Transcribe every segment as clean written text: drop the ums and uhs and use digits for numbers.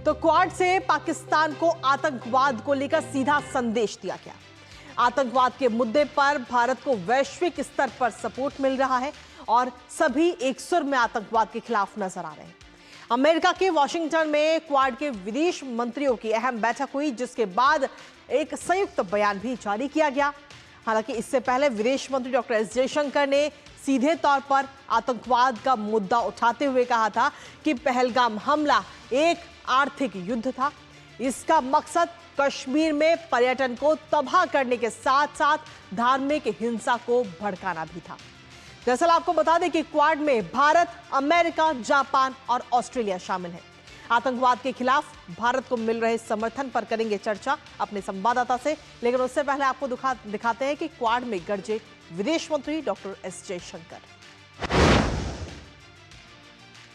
तो क्वाड से पाकिस्तान को आतंकवाद को लेकर सीधा संदेश दिया गया। आतंकवाद के मुद्दे पर भारत को वैश्विक स्तर पर सपोर्ट मिल रहा है और सभी एक सुर में आतंकवाद के खिलाफ नजर आ रहे हैं। अमेरिका के वॉशिंगटन में क्वाड के विदेश मंत्रियों की अहम बैठक हुई, जिसके बाद एक संयुक्त बयान भी जारी किया गया। हालांकि इससे पहले विदेश मंत्री डॉक्टर एस जयशंकर ने सीधे तौर पर आतंकवाद का मुद्दा उठाते हुए कहा था कि पहलगाम हमला एक आर्थिक युद्ध था। इसका मकसद कश्मीर में पर्यटन को तबाह करने के साथ साथ धार्मिक हिंसा को भड़काना भी था। दरअसल आपको बता दें कि क्वाड में भारत, अमेरिका, जापान और ऑस्ट्रेलिया शामिल है। आतंकवाद के खिलाफ भारत को मिल रहे समर्थन पर करेंगे चर्चा अपने संवाददाता से, लेकिन उससे पहले आपको दिखाते हैं कि क्वाड में गरजे विदेश मंत्री डॉक्टर एस जयशंकर।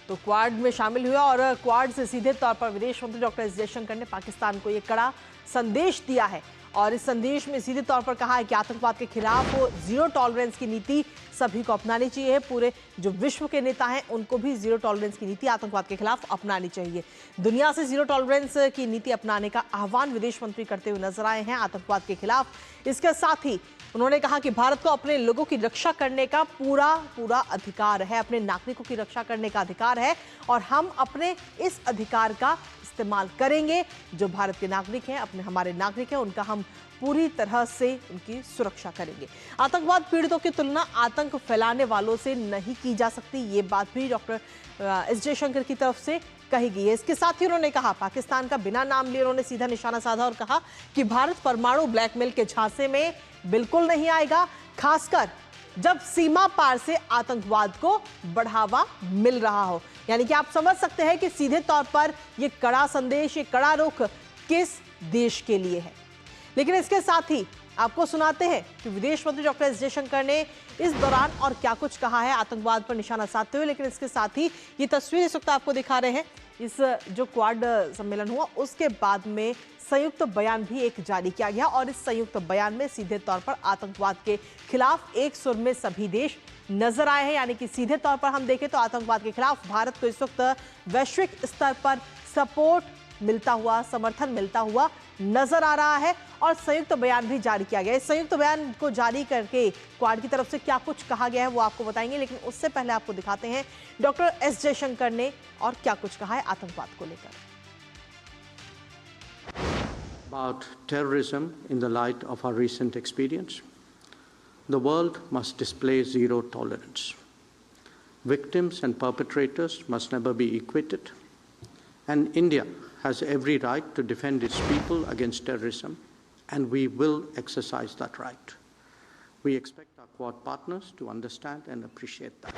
तो क्वाड में शामिल हुआ और क्वाड से सीधे तौर पर विदेश मंत्री डॉक्टर एस जयशंकर ने पाकिस्तान को यह कड़ा संदेश दिया है और इस संदेश में सीधे तौर पर कहा है कि आतंकवाद के खिलाफ जीरो टॉलरेंस की नीति सभी को अपनानी चाहिए। पूरे जो विश्व के नेता हैं उनको भी जीरो टॉलरेंस की नीति आतंकवाद के खिलाफ अपनानी चाहिए। दुनिया से जीरो टॉलरेंस की नीति अपनाने का आह्वान विदेश मंत्री करते हुए नजर आए हैं आतंकवाद के खिलाफ। इसके साथ ही उन्होंने कहा कि भारत को अपने लोगों की रक्षा करने का पूरा अधिकार है, अपने नागरिकों की रक्षा करने का अधिकार है और हम अपने इस अधिकार का इस्तेमाल करेंगे। जो भारत के नागरिक हैं, अपने हमारे नागरिक हैं, उनका हम पूरी तरह से उनकी सुरक्षा करेंगे। आतंकवाद पीड़ितों की तुलना आतंक फैलाने वालों से नहीं की जा सकती, ये बात भी डॉक्टर एस जयशंकर की तरफ से कही गई है। इसके साथ ही उन्होंने कहा, पाकिस्तान का बिना नाम लिए उन्होंने सीधा निशाना साधा और कहा कि भारत परमाणु ब्लैकमेल के झांसे में बिल्कुल नहीं आएगा, खासकर जब सीमा पार से आतंकवाद को बढ़ावा मिल रहा हो। यानी कि आप समझ सकते हैं कि सीधे तौर पर यह कड़ा संदेश, ये कड़ा रुख किस देश के लिए है। लेकिन इसके साथ ही आपको सुनाते हैं कि विदेश मंत्री डॉक्टर एस जयशंकर ने इस दौरान और क्या कुछ कहा है आतंकवाद पर निशाना साधते हुए। लेकिन इसके साथ ही ये तस्वीर इस वक्त आपको दिखा रहे हैं, इस जो क्वाड सम्मेलन हुआ उसके बाद में संयुक्त बयान भी एक जारी किया गया और इस संयुक्त बयान में सीधे तौर पर आतंकवाद के खिलाफ एक सुर में सभी देश नजर आए हैं। यानी कि सीधे तौर पर हम देखें तो आतंकवाद के खिलाफ भारत को इस वक्त वैश्विक स्तर पर सपोर्ट मिलता हुआ, समर्थन मिलता हुआ नजर आ रहा है और संयुक्त बयान भी जारी किया गया है। इस संयुक्त बयान को जारी करके क्वाड की तरफ से क्या कुछ कहा गया है वो आपको बताएंगे, लेकिन उससे पहले आपको दिखाते हैं डॉक्टर एस जयशंकर ने और क्या कुछ कहा है आतंकवाद को लेकर। About terrorism in the light of our recent experience, the world must display zero tolerance. Victims and perpetrators must never be equated, and India has every right to defend its people against terrorism, and we will exercise that right. We expect our Quad partners to understand and appreciate that.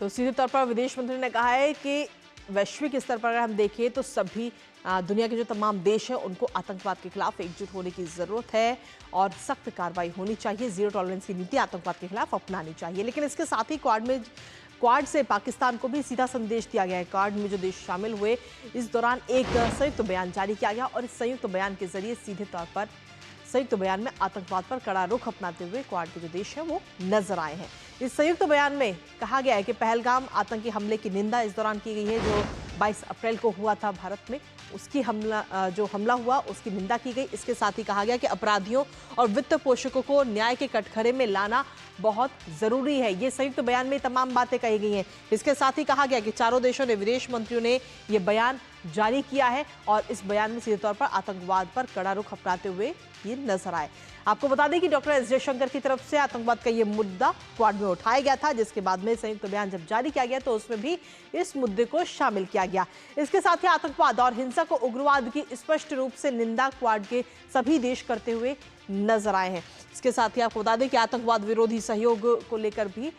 तो सीधे तौर पर विदेश मंत्री ने कहा है कि वैश्विक स्तर पर अगर हम देखें तो सभी दुनिया के जो तमाम देश हैं उनको आतंकवाद के खिलाफ एकजुट होने की जरूरत है और सख्त कार्रवाई होनी चाहिए। जीरो टॉलरेंस की नीति आतंकवाद के खिलाफ अपनानी चाहिए। लेकिन इसके साथ ही क्वाड से पाकिस्तान को भी सीधा संदेश दिया गया है। क्वाड में जो देश शामिल हुए इस दौरान एक संयुक्त बयान जारी किया गया और इस संयुक्त बयान के जरिए सीधे तौर पर संयुक्त बयान में आतंकवाद पर कड़ा रुख अपनाते हुए क्वाड के जो देश हैं वो नजर आए हैं। इस संयुक्त बयान में कहा गया है कि पहलगाम आतंकी हमले की निंदा इस दौरान की गई है, जो 22 अप्रैल को हुआ था भारत में, उसकी जो हमला हुआ उसकी निंदा की गई। इसके साथ ही कहा गया कि अपराधियों और वित्त पोषकों को न्याय के कटघरे में लाना बहुत जरूरी है। ये संयुक्त बयान में तमाम बातें कही गई हैं। इसके साथ ही कहा गया कि चारों देशों ने, विदेश मंत्रियों ने ये बयान जारी किया है और इस बयान में सीधे तौर पर आतंकवाद पर कड़ा रुख अपनाते हुए ये नजर आए। आपको बता दें कि डॉक्टर एस जयशंकर की तरफ से आतंकवाद का ये मुद्दा क्वाड में उठाया गया था, जिसके बाद में संयुक्त बयान जब जारी किया गया तो उसमें भी इस मुद्दे को शामिल किया गया। इसके साथ ही आतंकवाद और हिंसक उग्रवाद की स्पष्ट रूप से निंदा क्वाड के सभी देश करते हुए नजर आए हैं। इसके साथ ही आपको बता दें कि आतंकवाद विरोधी सहयोग को लेकर भी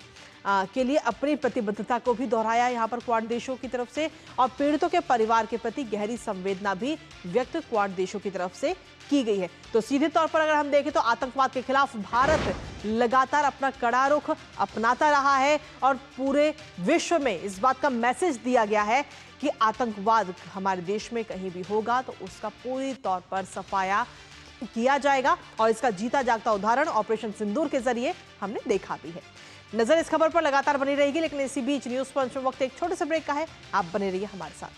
के लिए अपनी प्रतिबद्धता को भी दोहराया यहाँ पर क्वाड देशों की तरफ से और पीड़ितों के परिवार के प्रति गहरी संवेदना भी व्यक्त क्वाड देशों की तरफ से की गई है। तो सीधे तौर पर अगर हम देखें तो आतंकवाद के खिलाफ भारत लगातार अपना कड़ा रुख अपनाता रहा है और पूरे विश्व में इस बात का मैसेज दिया गया है कि आतंकवाद हमारे देश में कहीं भी होगा तो उसका पूरी तौर पर सफाया किया जाएगा और इसका जीता जागता उदाहरण ऑपरेशन सिंदूर के जरिए हमने देखा भी है। नजर इस खबर पर लगातार बनी रहेगी, लेकिन इसी बीच न्यूज पंच में वक्त एक छोटे से ब्रेक का है। आप बने रहिए हमारे साथ।